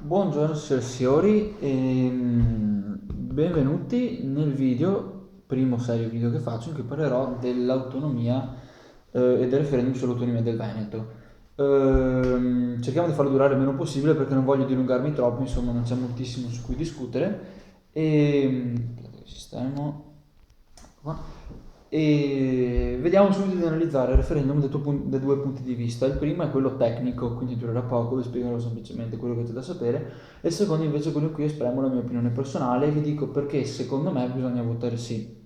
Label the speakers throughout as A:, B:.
A: Buongiorno signori e benvenuti nel primo serio video che faccio in cui parlerò dell'autonomia e del referendum sull'autonomia del Veneto. Cerchiamo di farlo durare il meno possibile perché non voglio dilungarmi troppo, insomma non c'è moltissimo su cui discutere. Aspetta che sistemo qua. E vediamo subito di analizzare il referendum dai due punti di vista. Il primo è quello tecnico, quindi durerà poco, vi spiegherò semplicemente quello che c'è da sapere. E il secondo invece è quello in cui esprimo la mia opinione personale e vi dico perché secondo me bisogna votare sì.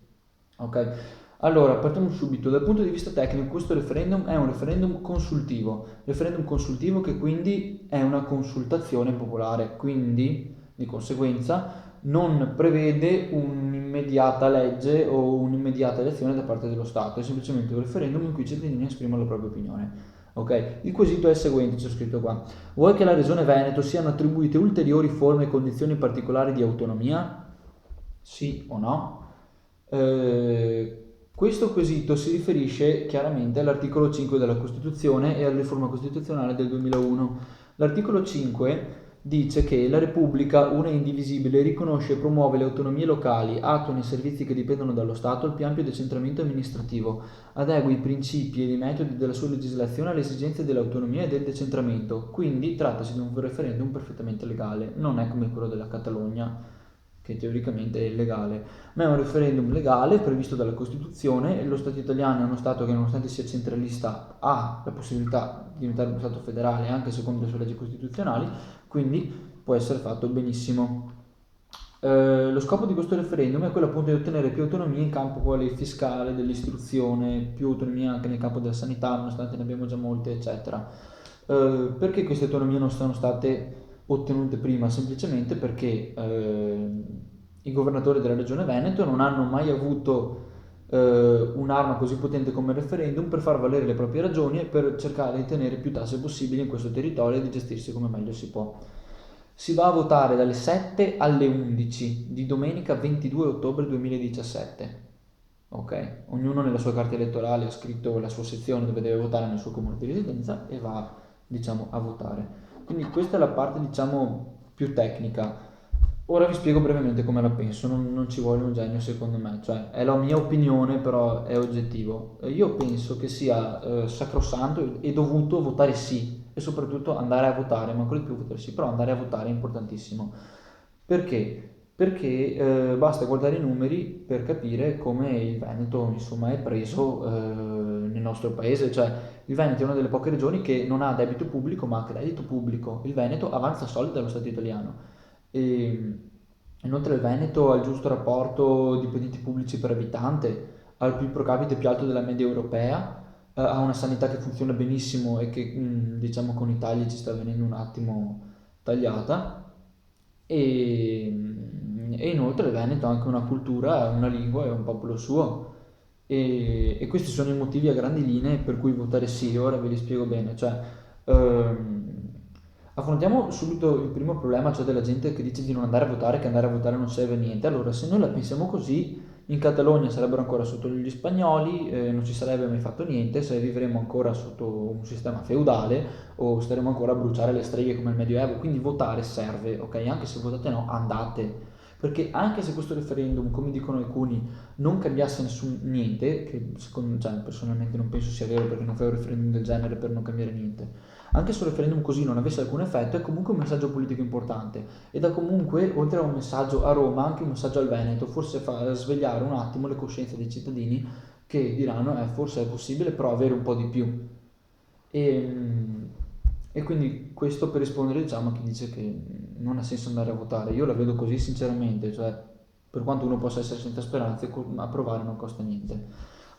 A: Ok? Allora, partiamo subito. Dal punto di vista tecnico, questo referendum è un referendum consultivo. Referendum consultivo che quindi è una consultazione popolare, quindi di conseguenza non prevede un'immediata legge o un'immediata elezione da parte dello Stato, è semplicemente un referendum in cui i cittadini esprimono la propria opinione. Ok? Il quesito è il seguente, c'è scritto qua. Vuoi che alla Regione Veneto siano attribuite ulteriori forme e condizioni particolari di autonomia? Sì o no? Questo quesito si riferisce chiaramente all'articolo 5 della Costituzione e alla riforma costituzionale del 2001. L'articolo 5 dice che la Repubblica, una e indivisibile, riconosce e promuove le autonomie locali, attua nei servizi che dipendono dallo Stato il più ampio decentramento amministrativo, adegua i principi e i metodi della sua legislazione alle esigenze dell'autonomia e del decentramento. Quindi trattasi di un referendum perfettamente legale, non è come quello della Catalogna, che teoricamente è illegale, ma è un referendum legale previsto dalla Costituzione e lo Stato italiano è uno Stato che nonostante sia centralista ha la possibilità di diventare uno Stato federale anche secondo le sue leggi costituzionali, quindi può essere fatto benissimo. Lo scopo di questo referendum è quello appunto di ottenere più autonomia in campo quale fiscale, dell'istruzione, più autonomia anche nel campo della sanità, nonostante ne abbiamo già molte, eccetera. Perché queste autonomie non sono state ottenute prima? Semplicemente perché i governatori della regione Veneto non hanno mai avuto un'arma così potente come il referendum per far valere le proprie ragioni e per cercare di tenere più tasse possibili in questo territorio e di gestirsi come meglio si può. Si va a votare dalle 7 alle 11 di domenica 22 ottobre 2017. Ok? Ognuno nella sua carta elettorale ha scritto la sua sezione dove deve votare nel suo comune di residenza e va, diciamo, a votare. Quindi questa è la parte, diciamo, più tecnica. Ora vi spiego brevemente come la penso, non ci vuole un genio secondo me, cioè è la mia opinione però è oggettivo. Io penso che sia sacrosanto e dovuto votare sì e soprattutto andare a votare, ma ancora di più votare sì, però andare a votare è importantissimo. Perché? Perché basta guardare i numeri per capire come il Veneto insomma è preso nel nostro paese, cioè il Veneto è una delle poche regioni che non ha debito pubblico ma ha credito pubblico, il Veneto avanza soldi dallo Stato italiano. E, inoltre il Veneto ha il giusto rapporto dipendenti pubblici per abitante, ha il PIL pro capite più alto della media europea, ha una sanità che funziona benissimo e che diciamo con i tagli ci sta venendo un attimo tagliata e inoltre il Veneto ha anche una cultura, una lingua e un popolo suo e questi sono i motivi a grandi linee per cui votare sì, ora ve li spiego bene, cioè ehm, affrontiamo subito il primo problema, cioè della gente che dice di non andare a votare, che andare a votare non serve a niente. Allora, se noi la pensiamo così, in Catalogna sarebbero ancora sotto gli spagnoli, non ci sarebbe mai fatto niente, se vivremmo ancora sotto un sistema feudale o staremo ancora a bruciare le streghe come il Medioevo, quindi votare serve, ok? Anche se votate no, andate. Perché anche se questo referendum, come dicono alcuni, non cambiasse niente, che secondo, cioè, personalmente non penso sia vero perché non fai un referendum del genere per non cambiare niente, anche se un referendum così non avesse alcun effetto, è comunque un messaggio politico importante ed è comunque, oltre a un messaggio a Roma, anche un messaggio al Veneto, forse fa svegliare un attimo le coscienze dei cittadini che diranno, forse è possibile però avere un po' di più. E, e quindi questo per rispondere diciamo a chi dice che non ha senso andare a votare. Io la vedo così sinceramente, cioè per quanto uno possa essere senza speranze, approvare non costa niente.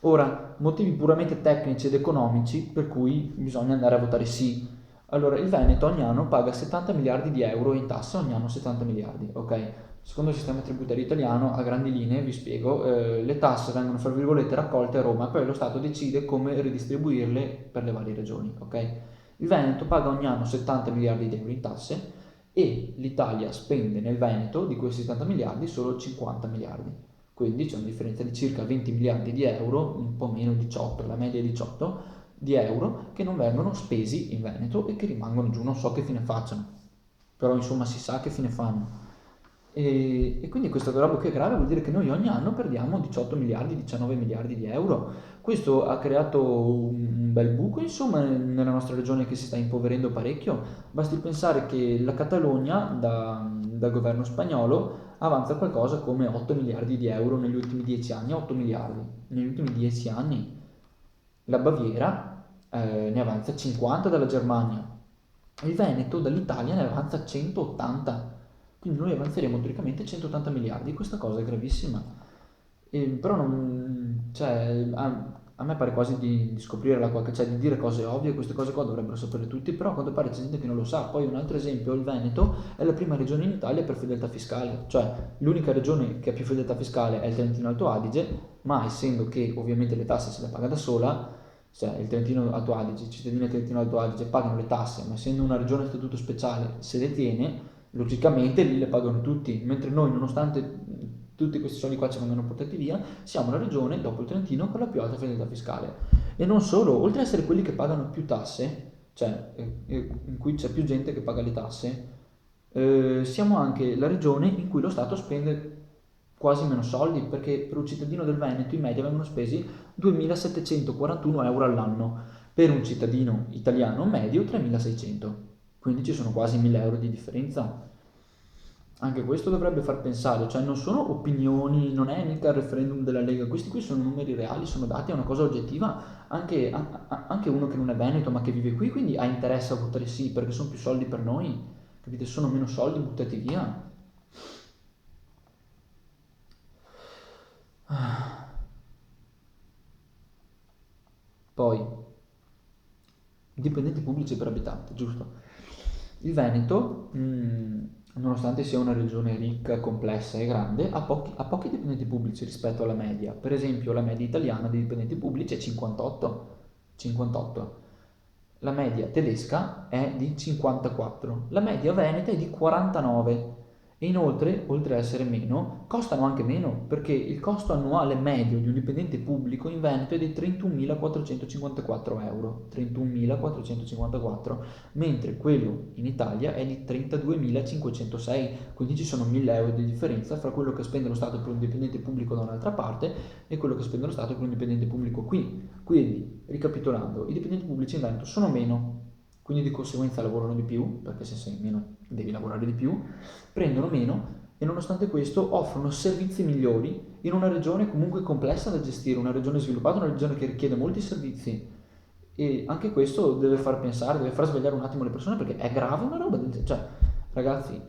A: Ora, motivi puramente tecnici ed economici per cui bisogna andare a votare sì. Allora, il Veneto ogni anno paga 70 miliardi di euro in tasse, ogni anno 70 miliardi, ok? Secondo il sistema tributario italiano, a grandi linee, vi spiego, le tasse vengono, fra virgolette, raccolte a Roma, poi lo Stato decide come ridistribuirle per le varie regioni, ok? Il Veneto paga ogni anno 70 miliardi di euro in tasse e l'Italia spende nel Veneto di questi 70 miliardi solo 50 miliardi. Quindi c'è una differenza di circa 20 miliardi di euro, un po' meno 18, la media è 18, di euro che non vengono spesi in Veneto e che rimangono giù, non so che fine facciano. però insomma si sa che fine fanno. E quindi questa roba qui è grave, vuol dire che noi ogni anno perdiamo 18 miliardi, 19 miliardi di euro. Questo ha creato un bel buco, insomma, nella nostra regione che si sta impoverendo parecchio. Basti pensare che la Catalogna, dal governo spagnolo, avanza qualcosa come 8 miliardi di euro negli ultimi 10 anni, 8 miliardi negli ultimi 10 anni. La Baviera ne avanza 50 dalla Germania, il Veneto dall'Italia ne avanza 180, quindi noi avanzeremo teoricamente 180 miliardi, questa cosa è gravissima. Però non, cioè, a me pare quasi di scoprire la qualche, cioè di dire cose ovvie, queste cose qua dovrebbero sapere tutti, però a quanto pare c'è gente che non lo sa. Poi un altro esempio, il Veneto è la prima regione in Italia per fedeltà fiscale, cioè l'unica regione che ha più fedeltà fiscale è il Trentino Alto Adige, ma essendo che ovviamente le tasse se le paga da sola, cioè il Trentino Alto Adige, i cittadini del Trentino Alto Adige pagano le tasse, ma essendo una regione a statuto speciale se le tiene, logicamente lì le pagano tutti, mentre noi nonostante tutti questi soldi qua ci vengono portati via, siamo la regione dopo il Trentino con la più alta fedeltà fiscale. E non solo, oltre ad essere quelli che pagano più tasse, cioè in cui c'è più gente che paga le tasse, siamo anche la regione in cui lo Stato spende quasi meno soldi, perché per un cittadino del Veneto in media vengono spesi 2.741 euro all'anno, per un cittadino italiano medio 3.600, quindi ci sono quasi 1.000 euro di differenza. Anche questo dovrebbe far pensare, cioè non sono opinioni, non è mica il referendum della Lega, questi qui sono numeri reali, sono dati, è una cosa oggettiva, anche uno che non è veneto ma che vive qui, quindi ha interesse a votare sì, perché sono più soldi per noi, capite? Sono meno soldi buttati via. Poi, dipendenti pubblici per abitante, giusto? Il Veneto, nonostante sia una regione ricca, complessa e grande, ha pochi dipendenti pubblici rispetto alla media. Per esempio, la media italiana di dipendenti pubblici è 58. 58. La media tedesca è di 54. La media veneta è di 49. E inoltre, oltre ad essere meno, costano anche meno, perché il costo annuale medio di un dipendente pubblico in Veneto è di 31.454 euro, 31.454, mentre quello in Italia è di 32.506, quindi ci sono 1.000 euro di differenza fra quello che spende lo Stato per un dipendente pubblico da un'altra parte e quello che spende lo Stato per un dipendente pubblico qui. Quindi, ricapitolando, i dipendenti pubblici in Veneto sono meno, quindi di conseguenza lavorano di più, perché se sei meno devi lavorare di più, prendono meno e nonostante questo offrono servizi migliori in una regione comunque complessa da gestire, una regione sviluppata, una regione che richiede molti servizi. E anche questo deve far pensare, deve far svegliare un attimo le persone perché è grave una roba del genere. Cioè, ragazzi,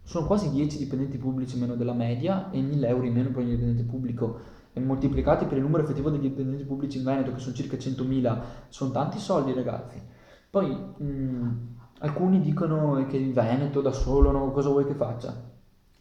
A: sono quasi 10 dipendenti pubblici meno della media e 1000 euro in meno per ogni dipendente pubblico. E moltiplicati per il numero effettivo degli dipendenti pubblici in Veneto, che sono circa 100.000, sono tanti soldi, ragazzi. Poi, alcuni dicono che il Veneto da solo, no, cosa vuoi che faccia?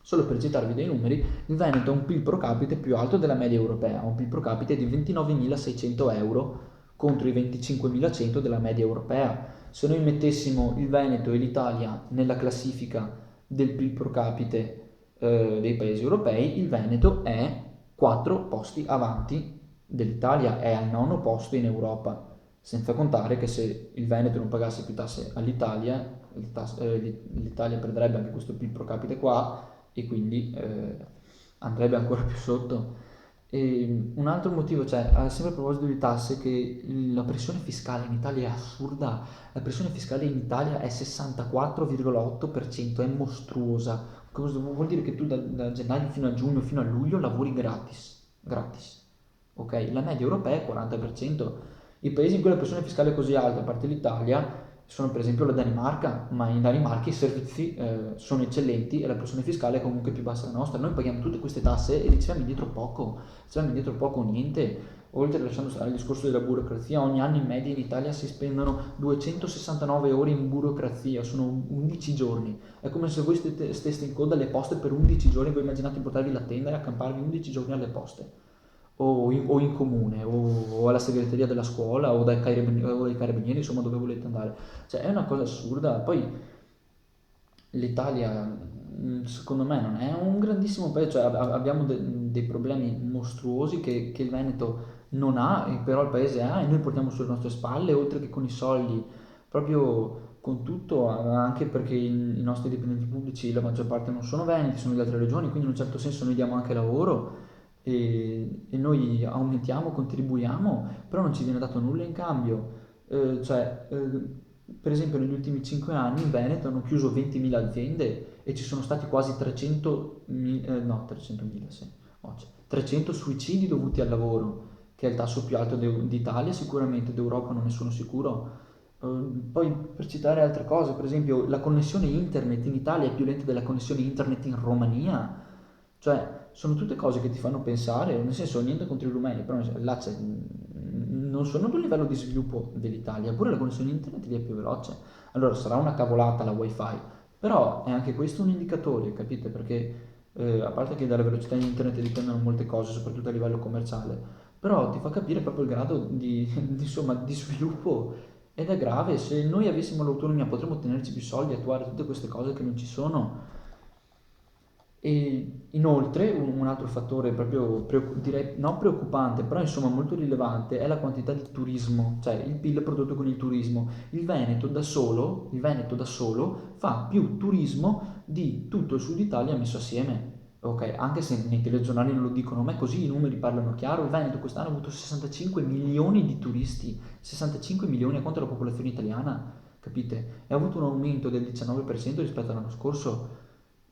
A: Solo per citarvi dei numeri, il Veneto ha un PIL pro capite più alto della media europea, ha un PIL pro capite di 29.600 euro contro i 25.100 della media europea. Se noi mettessimo il Veneto e l'Italia nella classifica del PIL pro capite dei paesi europei, il Veneto è 4 posti avanti dell'Italia, è al nono posto in Europa, senza contare che se il Veneto non pagasse più tasse all'Italia, l'Italia perderebbe anche questo PIL pro capite qua e quindi andrebbe ancora più sotto. E un altro motivo, cioè, sempre a proposito di tasse, che la pressione fiscale in Italia è assurda. La pressione fiscale in Italia è 64,8%, è mostruosa. Cosa vuol dire che tu da gennaio fino a giugno, fino a luglio lavori gratis, gratis. Ok? La media europea è 40%. I paesi in cui la pressione fiscale è così alta, a parte l'Italia, sono per esempio la Danimarca, ma in Danimarca i servizi sono eccellenti e la pressione fiscale è comunque più bassa della nostra. Noi paghiamo tutte queste tasse e riceviamo indietro poco o niente. Oltre, lasciando stare il discorso della burocrazia, ogni anno in media in Italia si spendono 269 ore in burocrazia, sono 11 giorni. È come se voi steste in coda alle poste per 11 giorni, voi immaginate di portarvi la tenda e accamparvi 11 giorni alle poste, o in comune, o alla segreteria della scuola, o dai carabinieri, insomma dove volete andare. Cioè è una cosa assurda. Poi l'Italia, secondo me, non è un grandissimo paese, cioè abbiamo dei problemi mostruosi che il Veneto non ha, e però il paese ha, e noi portiamo sulle nostre spalle, oltre che con i soldi, proprio con tutto, anche perché i nostri dipendenti pubblici, la maggior parte non sono veneti, sono di altre regioni, quindi in un certo senso noi diamo anche lavoro e noi aumentiamo, contribuiamo, però non ci viene dato nulla in cambio. Per esempio negli ultimi 5 anni in Veneto hanno chiuso 20.000 aziende e ci sono stati quasi 300.000, no 300.000 sì, 300 suicidi dovuti al lavoro, che è il tasso più alto d'Italia sicuramente, d'Europa non ne sono sicuro. Poi per citare altre cose, per esempio la connessione internet in Italia è più lenta della connessione internet in Romania, cioè sono tutte cose che ti fanno pensare, nel senso niente contro i rumeni, però là non sono ad un livello di sviluppo dell'Italia, pure la connessione internet lì è più veloce. Allora sarà una cavolata la wifi, però è anche questo un indicatore, capite? Perché a parte che dalla velocità di internet dipendono molte cose, soprattutto a livello commerciale, però ti fa capire proprio il grado insomma, di sviluppo ed è grave. Se noi avessimo l'autonomia potremmo ottenerci più soldi, attuare tutte queste cose che non ci sono. E inoltre un altro fattore proprio, direi, non preoccupante, però insomma molto rilevante, è la quantità di turismo, cioè il PIL prodotto con il turismo. Il Veneto da solo fa più turismo di tutto il sud Italia messo assieme. Ok, anche se nei telegiornali non lo dicono, ma è così, i numeri parlano chiaro. Il Veneto quest'anno ha avuto 65 milioni di turisti, 65 milioni a quanto la popolazione italiana, capite? E ha avuto un aumento del 19% rispetto all'anno scorso.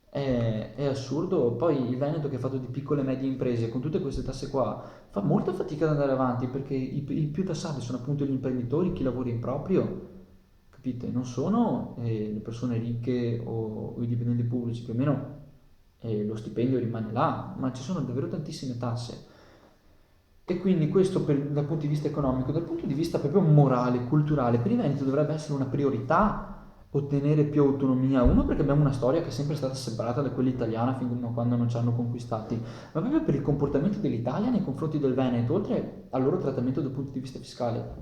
A: È assurdo. Poi il Veneto, che è fatto di piccole e medie imprese, con tutte queste tasse qua, fa molta fatica ad andare avanti perché i più tassati sono appunto gli imprenditori, chi lavora in proprio, capite? Non sono le persone ricche o i dipendenti pubblici, più o meno lo stipendio rimane là, ma ci sono davvero tantissime tasse. E quindi questo dal punto di vista economico, dal punto di vista proprio morale, culturale, per i Veneti dovrebbe essere una priorità ottenere più autonomia. Uno, perché abbiamo una storia che è sempre stata separata da quella italiana fino a quando non ci hanno conquistati, ma proprio per il comportamento dell'Italia nei confronti del Veneto, oltre al loro trattamento dal punto di vista fiscale.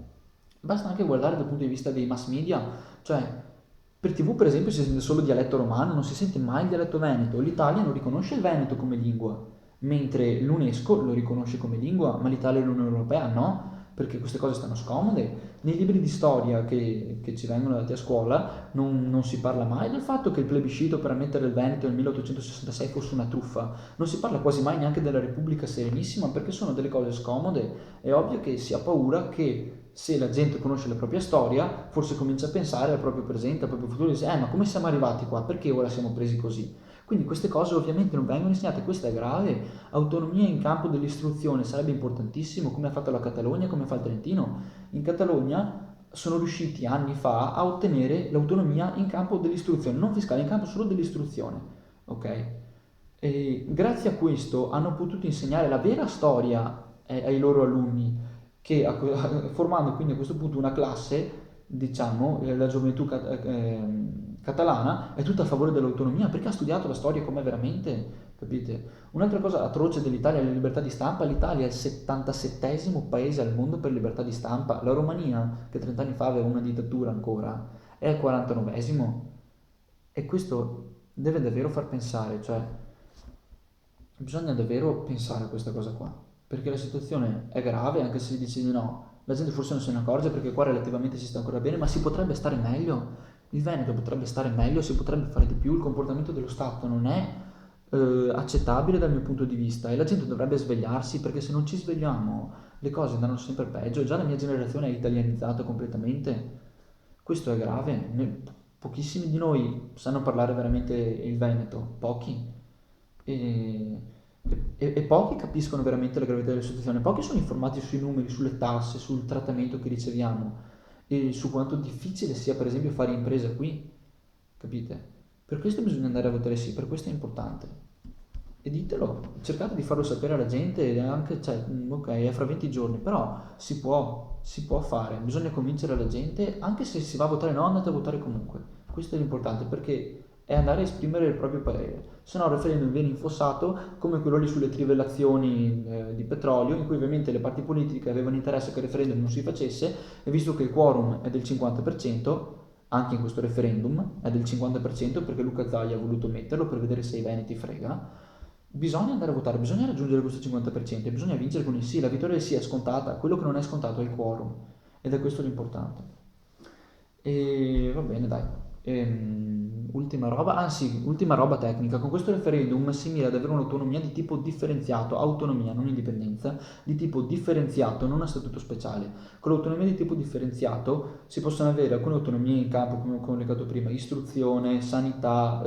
A: Basta anche guardare dal punto di vista dei mass media, cioè per TV per esempio si sente solo dialetto romano, non si sente mai il dialetto veneto. L'Italia non riconosce il veneto come lingua, mentre l'UNESCO lo riconosce come lingua, ma l'Italia e l'Unione Europea no, perché queste cose stanno scomode. Nei libri di storia che ci vengono dati a scuola non si parla mai del fatto che il plebiscito per ammettere il Veneto nel 1866 fosse una truffa, non si parla quasi mai neanche della Repubblica Serenissima perché sono delle cose scomode. È ovvio che si ha paura che se la gente conosce la propria storia, forse comincia a pensare al proprio presente, al proprio futuro, e dice, ma come siamo arrivati qua? Perché ora siamo presi così? Quindi queste cose ovviamente non vengono insegnate, questo è grave. Autonomia in campo dell'istruzione sarebbe importantissimo, come ha fatto la Catalogna, come fa il Trentino. In Catalogna sono riusciti anni fa a ottenere l'autonomia in campo dell'istruzione, non fiscale, in campo solo dell'istruzione. Ok? E grazie a questo hanno potuto insegnare la vera storia ai loro alunni, formando quindi a questo punto una classe, diciamo, la gioventù catalana è tutta a favore dell'autonomia perché ha studiato la storia com'è veramente, capite? Un'altra cosa atroce dell'Italia è la libertà di stampa. L'Italia è il 77esimo paese al mondo per libertà di stampa. La Romania, che 30 anni fa aveva una dittatura ancora, è al 49esimo. E questo deve davvero far pensare, cioè bisogna davvero pensare a questa cosa qua, perché la situazione è grave, anche se si dice di no. La gente forse non se ne accorge perché qua relativamente si sta ancora bene, ma si potrebbe stare meglio. Il Veneto potrebbe stare meglio, si potrebbe fare di più. Il comportamento dello Stato non è accettabile dal mio punto di vista e la gente dovrebbe svegliarsi perché se non ci svegliamo le cose andranno sempre peggio. Già la mia generazione è italianizzata completamente. Questo è grave. Pochissimi di noi sanno parlare veramente il Veneto, pochi. E, e pochi capiscono veramente la gravità della situazione, pochi sono informati sui numeri, sulle tasse, sul trattamento che riceviamo e su quanto difficile sia per esempio fare impresa qui, capite? Per questo bisogna andare a votare sì, per questo è importante. E ditelo, cercate di farlo sapere alla gente, anche, cioè, ok, è fra 20 giorni, però si può fare, bisogna convincere la gente, anche se si va a votare no, andate a votare comunque. Questo è l'importante, perché è andare a esprimere il proprio parere. Se no il referendum viene infossato come quello lì sulle trivellazioni di petrolio, in cui ovviamente le parti politiche avevano interesse che il referendum non si facesse, e visto che il quorum è del 50%, anche in questo referendum è del 50% perché Luca Zaia ha voluto metterlo per vedere se i veneti frega, bisogna andare a votare, bisogna raggiungere questo 50% e bisogna vincere con il sì. La vittoria del sì è scontata, quello che non è scontato è il quorum ed è questo l'importante. E va bene, dai. Ultima roba, ah sì, ultima roba tecnica. Con questo referendum si mira ad avere un'autonomia di tipo differenziato, autonomia, non indipendenza, di tipo differenziato, non a statuto speciale. Con l'autonomia di tipo differenziato si possono avere alcune autonomie in campo, come ho comunicato prima, istruzione, sanità,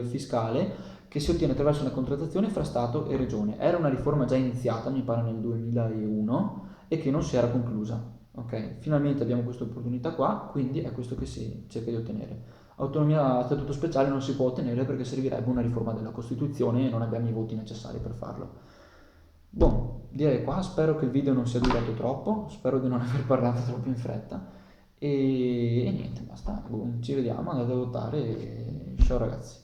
A: fiscale, che si ottiene attraverso una contrattazione fra Stato e Regione. Era una riforma già iniziata, mi pare nel 2001, e che non si era conclusa. Ok, finalmente abbiamo questa opportunità qua, quindi è questo che si cerca di ottenere. Autonomia a statuto speciale non si può ottenere perché servirebbe una riforma della Costituzione e non abbiamo i voti necessari per farlo. Boh, direi qua, spero che il video non sia durato troppo, spero di non aver parlato troppo in fretta e niente, basta, boh, ci vediamo, andate a votare e ciao ragazzi.